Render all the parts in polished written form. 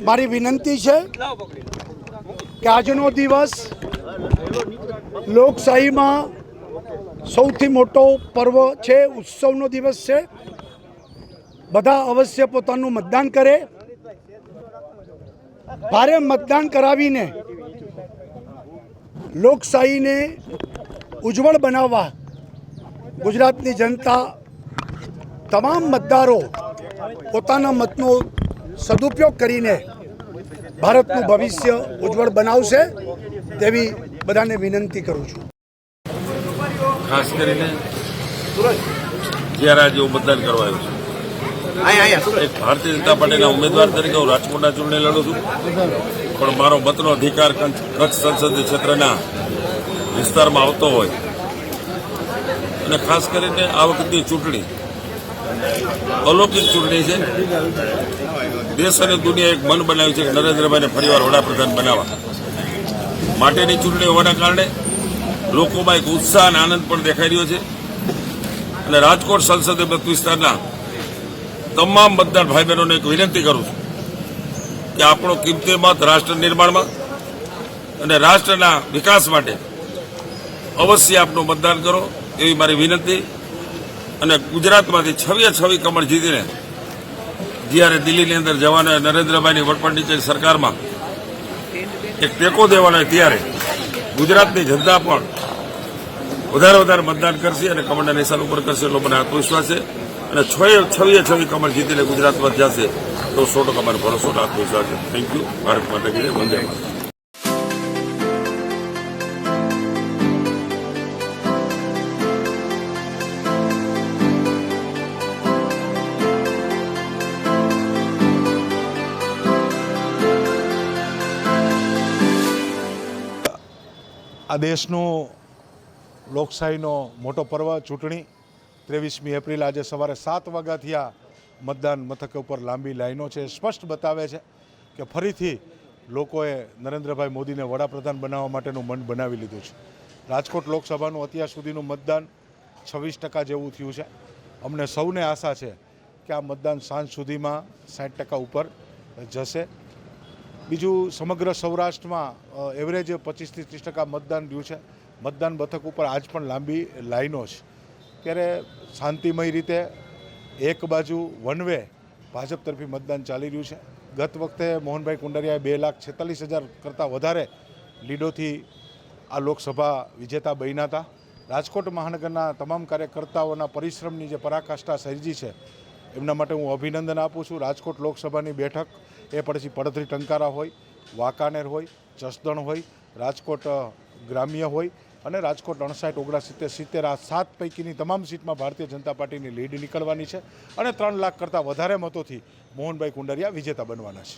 મારી વિનંતી છે કે આજનો દિવસ લોકશાહીમાં સૌથી મોટો પર્વ છે, ઉત્સવનો દિવસ છે। બધા અવશ્ય પોતાનું મતદાન કરે। ભારે મતદાન કરાવીને લોકશાહીને ઉજ્જવળ બનાવવા ગુજરાતની જનતા તમામ મતદારો પોતાના મતનો સદુપયોગ કરીને ભારતનું ભવિષ્ય ઉજ્જવળ બનાવશે તેવી બધાને વિનંતી કરું છું। ખાસ કરીને જ્યારે આજે હું મતદાન કરવા આવ્યો છું, એક ભારતીય જનતા પાર્ટીના ઉમેદવાર તરીકે હું રાજકોટના ચૂંટણી લડું છું, પણ મારો મતનો અધિકાર કચ્છ સંસદીય ક્ષેત્રના વિસ્તારમાં આવતો હોય અને ખાસ કરીને આ વખતની ચૂંટણી અલૌકિક ચૂંટણી છે। દેશ અને દુનિયા એક મન બનાવ્યું છે કે નરેન્દ્રભાઈને ફરીવાર વડાપ્રધાન બનાવવા માટેની ચૂંટણી હોવાના કારણે લોકોમાં એક ઉત્સાહ અને આનંદ પણ દેખાઈ રહ્યો છે અને રાજકોટ સંસદીય મત વિસ્તારના તમામ મતદાર ભાઈ બહેનોને એક વિનંતી કરું છું કે આપણો કિંમતી મત રાષ્ટ્ર નિર્માણમાં અને રાષ્ટ્રના વિકાસ માટે અવશ્ય આપનું મતદાન કરો એવી મારી વિનંતી। અને ગુજરાતમાંથી 6 કમળ જીતીને જ્યારે દિલ્હીની અંદર જવાના નરેન્દ્રભાઈની વડપણ નીચે સરકારમાં એક ટેકો દેવાનો ત્યારે ગુજરાતની જનતા પણ વધારે મતદાન કરશે અને કમળના નિશાન ઉપર કરશે એટલો મને આત્મવિશ્વાસ છે અને 6 કમળ જીતીને ગુજરાતમાં જશે તો 100% મને ભરોસો આત્મવિશ્વાસ છે। Thank you. ભારત માતા કી જય। વંદે માતરમ। આ દેશનો લોકશાહીનો મોટો પર્વ ચૂંટણી 23મી એપ્રિલ આજે સવારે 7 વાગ્યાથી આ મતદાન મથક ઉપર લાંબી લાઈનો છે। સ્પષ્ટ બતાવે છે કે ફરીથી લોકોએ નરેન્દ્રભાઈ મોદીને વડાપ્રધાન બનાવવા માટેનું મન બનાવી લીધું છે। રાજકોટ લોકસભાનું અત્યાર સુધીનું મતદાન 26% જેવું થયું છે। અમને સૌને આશા છે કે આ મતદાન સાંજ સુધીમાં 60% ઉપર જશે। બીજું સમગ્ર સૌરાષ્ટ્રમાં એવરેજ 25 થી 30% મતદાન રહ્યું છે। મતદાન મથક ઉપર આજ પણ લાંબી લાઈનો છે, ત્યારે શાંતિમય રીતે એક બાજુ વન વે ભાજપ તરફી મતદાન ચાલી રહ્યું છે। ગત વખતે મોહનભાઈ કુંડારિયાએ 2,46,000 કરતાં વધારે લીડોથી આ લોકસભા વિજેતા બન્યા હતા। રાજકોટ મહાનગરના તમામ કાર્યકર્તાઓના પરિશ્રમની જે પરાકાષ્ઠા સર્જી છે એમના માટે હું અભિનંદન આપું છું। રાજકોટ લોકસભાની બેઠક એ પછી પડધરી ટંકારા હોય, વાંકાનેર હોય, જસદણ હોય, રાજકોટ ગ્રામ્ય હોય અને રાજકોટ 59, 69, 70 આ 7 પૈકીની તમામ સીટમાં ભારતીય જનતા પાર્ટીની લીડ નીકળવાની છે અને 3 લાખ કરતાં વધારે મતોથી મોહનભાઈ કુંડારિયા વિજેતા બનવાના છે।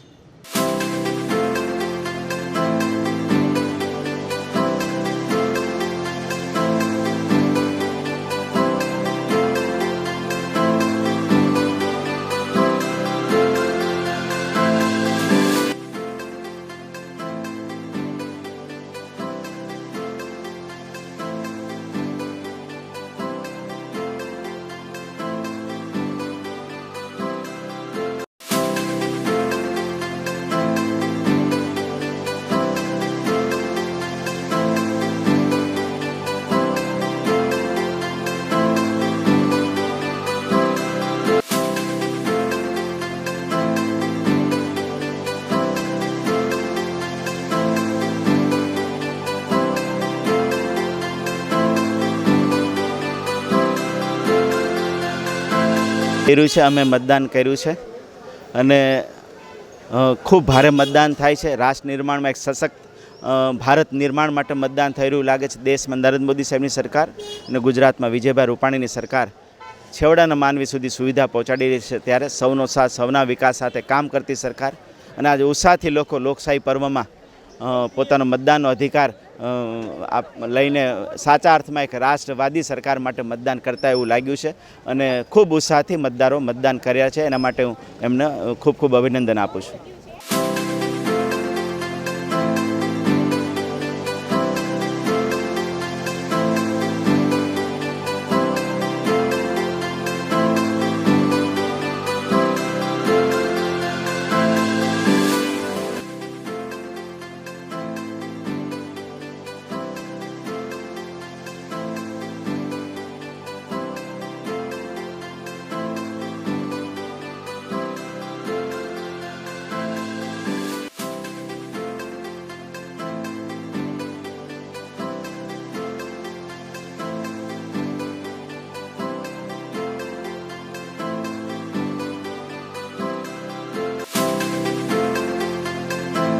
કર્યું છે, અમે મતદાન કર્યું છે અને ખૂબ ભારે મતદાન થાય છે। રાષ્ટ્ર નિર્માણમાં એક સશક્ત ભારત નિર્માણ માટે મતદાન થઈ રહ્યું લાગે છે। દેશમાં નરેન્દ્ર મોદી સાહેબની સરકાર અને ગુજરાતમાં વિજયભાઈ રૂપાણીની સરકાર છેવાડાના માનવી સુધી સુવિધા પહોંચાડી રહી છે, ત્યારે સૌનો સાથ સૌના વિકાસ સાથે કામ કરતી સરકાર અને આજે ઉત્સાહથી લોકો લોકશાહી પર્વમાં પોતાનો મતદાનનો અધિકાર લઈને સાચા અર્થમાં એક રાષ્ટ્રવાદી સરકાર માટે મતદાન કરતા એવું લાગ્યું છે અને ખૂબ ઉત્સાહથી મતદારો મતદાન કર્યા છે। એના માટે હું એમને ખૂબ અભિનંદન આપું છું।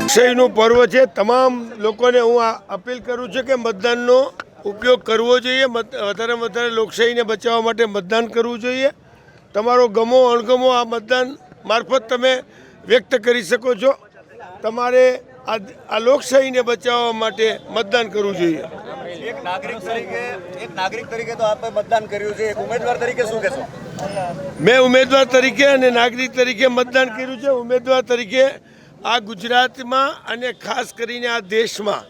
લોકશાહીનું પર્વ છે. તમામ લોકોને હું અપીલ કરું છું કે મતદાનનો ઉપયોગ કરવો જોઈએ. વધારે વધારે લોકશાહીને બચાવવા માટે મતદાન કરવું જોઈએ. તમારો ગમો અણગમો આ મતદાન મારફત તમે વ્યક્ત કરી શકો છો. તમારે આ લોકશાહીને બચાવવા માટે મતદાન કરવું જોઈએ. એક નાગરિક તરીકે તો આપણે મતદાન કર્યું છે, એક ઉમેદવાર તરીકે શું કહેશો? મેં ઉમેદવાર તરીકે અને નાગરિક તરીકે મતદાન કર્યું છે. ઉમેદવાર તરીકે આ ગુજરાતમાં અને ખાસ કરીને આ દેશમાં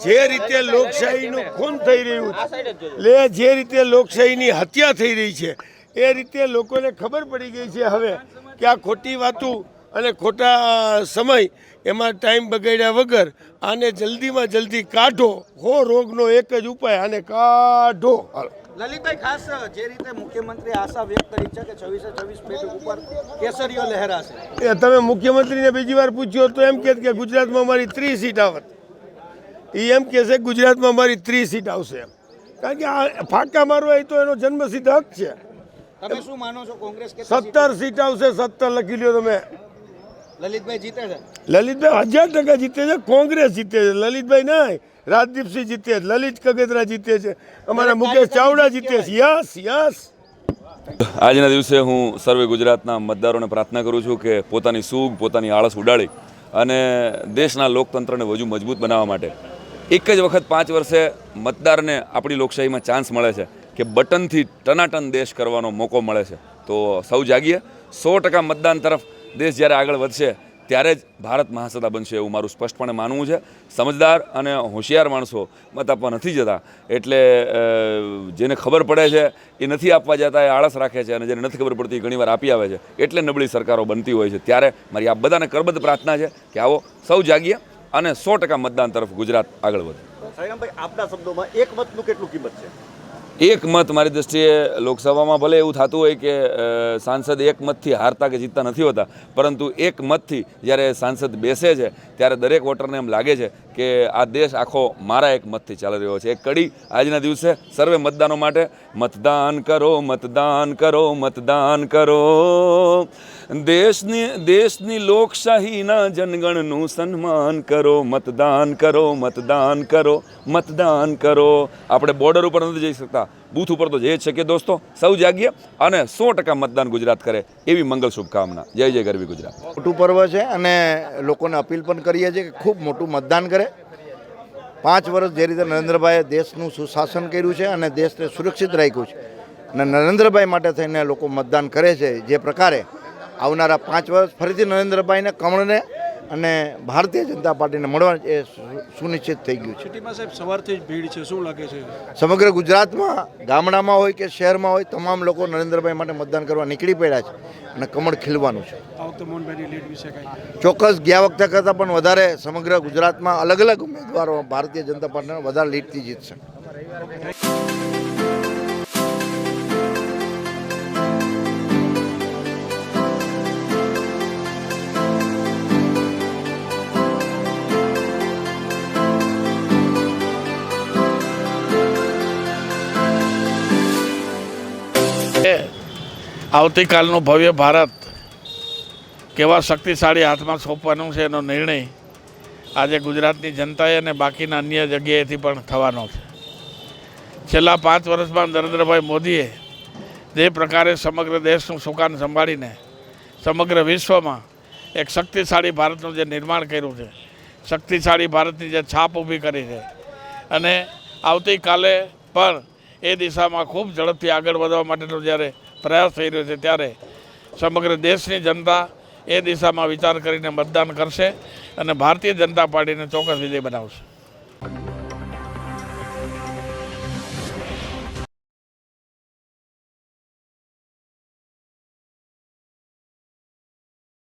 જે રીતે લોકશાહીનું ખૂન થઈ રહ્યું છે, જે રીતે લોકશાહીની હત્યા થઈ રહી છે, એ રીતે લોકોને ખબર પડી ગઈ છે હવે કે આ ખોટી વાતું અને ખોટા સમય એમાં ટાઈમ બગાડ્યા વગર આને જલ્દીમાં જલ્દી કાઢો. રોગનો એક જ ઉપાય, આને કાઢો. લલિતભાઈ, ખાસ જે રીતે મુખ્યમંત્રી આશા વ્યક્ત કરી છે કે 26 બેઠક ઉપર કેસરીઓ લહેરાશે, એ તમે મુખ્યમંત્રીને બીજી વાર પૂછ્યો તો એમ કે ગુજરાતમાં અમારી 30 સીટ આવત. એ એમ કહે છે ગુજરાતમાં અમારી 30 સીટ આવશે, કારણ કે આ ફાંકા મારવા એ તો એનો જન્મસિદ્ધ હક છે. તમે શું માનો છો કોંગ્રેસ 17 સીટ આવશે. 17 લખી લ્યો તમે. લલિતભાઈ જીતે છે? લલિતભાઈ 1000% જીતે છે. કોંગ્રેસ જીતે છે. લલિતભાઈ નહીં, રાજદીપસિંહ જીતે છે, લલિત કગેત્રા જીતે છે, અમારા મુકેશ ચાવડા જીતે છે. Yes yes. આજના દિવસે હું સર્વે ગુજરાતના મતદારોને પ્રાર્થના કરું છું કે પોતાની સૂગ, પોતાની આળસ ઉડાડી અને દેશના લોકતંત્રને વધુ મજબૂત બનાવવા માટે એક જ વખત 5 વર્ષે મતદારને આપણી લોકશાહીમાં ચાન્સ મળે છે કે બટનથી ટનાટન દેશ કરવાનો મોકો મળે છે. તો સૌ જાગીએ. 100% મતદાન તરફ દેશ જ્યારે આગળ વધશે ત્યારે જ ભારત મહાસત્તા બનશે એવું મારું સ્પષ્ટપણે માનવું છે. સમજદાર અને હોશિયાર માણસો મત આપવા નથી જતા, એટલે જેને ખબર પડે છે એ નથી આપવા જતા, એ આળસ રાખે છે, અને જેને નથી ખબર પડતી એ ઘણીવાર આપી આવે છે. એટલે નબળી સરકારો બનતી હોય છે. ત્યારે મારી આ બધાને કરબદ્ધ પ્રાર્થના છે કે આવો સૌ જાગીએ અને 100% મતદાન તરફ ગુજરાત આગળ વધે. સાયરામભાઈ, આપના શબ્દોમાં એક મતનું કેટલું કિંમત છે? એક મત મારી દૃષ્ટિએ લોકસભામાં ભલે એવું થતું હોય કે સાંસદ એક મતથી હારતા કે જીતતા નથી હોતા, પરંતુ એક મતથી જ્યારે સાંસદ બેસે છે ત્યારે દરેક વોટરને એમ લાગે છે કે આ દેશ આખો મારા એક મતથી ચાલી રહ્યો છે. એક કડી આજના દિવસે સર્વે મતદાનો માટે મતદાન કરો, મતદાન કરો, મતદાન કરો. દેશની લોકશાહીના જનગણનું સન્માન કરો. મતદાન કરો, મતદાન કરો, મતદાન કરો. આપણે બોર્ડર ઉપર નથી જઈ શકતા, બૂથ ઉપર તો જઈ જ શકીએ. દોસ્તો, સૌ જાગીએ અને 100% મતદાન ગુજરાત કરે એવી મંગલ શુભકામના. જય જય ગરવી ગુજરાત. મોટું પર્વ છે અને લોકોને અપીલ પણ કરીએ છીએ કે ખૂબ મોટું મતદાન કરે. 5 વર્ષ જે રીતે નરેન્દ્રભાઈએ દેશનું સુશાસન કર્યું છે અને દેશને સુરક્ષિત રાખ્યું છે, અને નરેન્દ્રભાઈ માટે થઈને લોકો મતદાન કરે છે. જે પ્રકારે આવનારા 5 વર્ષ ફરીથી નરેન્દ્રભાઈને, કમળને અને ભારતીય જનતા પાર્ટીને મળવા એ સુનિશ્ચિત થઈ ગયું છે. સિટીમાં સાહેબ સવારથી જ ભીડ છે, શું લાગે છે? સમગ્ર ગુજરાતમાં ગામડામાં હોય કે શહેરમાં હોય, તમામ લોકો નરેન્દ્રભાઈ માટે મતદાન કરવા નીકળી પડ્યા છે અને કમળ ખીલવાનું છે. આ વખતે મોહનભાઈની લીડ વિશે કાંઈ? ચોક્કસ ગયા વખતે કરતાં પણ વધારે સમગ્ર ગુજરાતમાં અલગ અલગ ઉમેદવારો ભારતીય જનતા પાર્ટીને વધારે લીડથી જીતશે. આવતીકાલનું ભવ્ય ભારત કેવા શક્તિશાળી હાથમાં સોંપવાનું છે એનો નિર્ણય આજે ગુજરાતની જનતાએ અને બાકીના અન્ય જગ્યાએથી પણ થવાનો છે. છેલ્લા 5 વર્ષમાં નરેન્દ્રભાઈ મોદીએ જે પ્રકારે સમગ્ર દેશનું સુકાન સંભાળીને સમગ્ર વિશ્વમાં એક શક્તિશાળી ભારતનું જે નિર્માણ કર્યું છે, શક્તિશાળી ભારતની જે છાપ ઊભી કરી છે, અને આવતીકાલે પણ એ દિશામાં ખૂબ ઝડપથી આગળ વધવા માટેનો જ્યારે પ્રયાસ થઈ રહ્યો છે, ત્યારે સમગ્ર દેશની જનતા એ દિશામાં વિચાર કરીને મતદાન કરશે અને ભારતીય જનતા પાર્ટીને ચોક્કસ વિજય બનાવશે.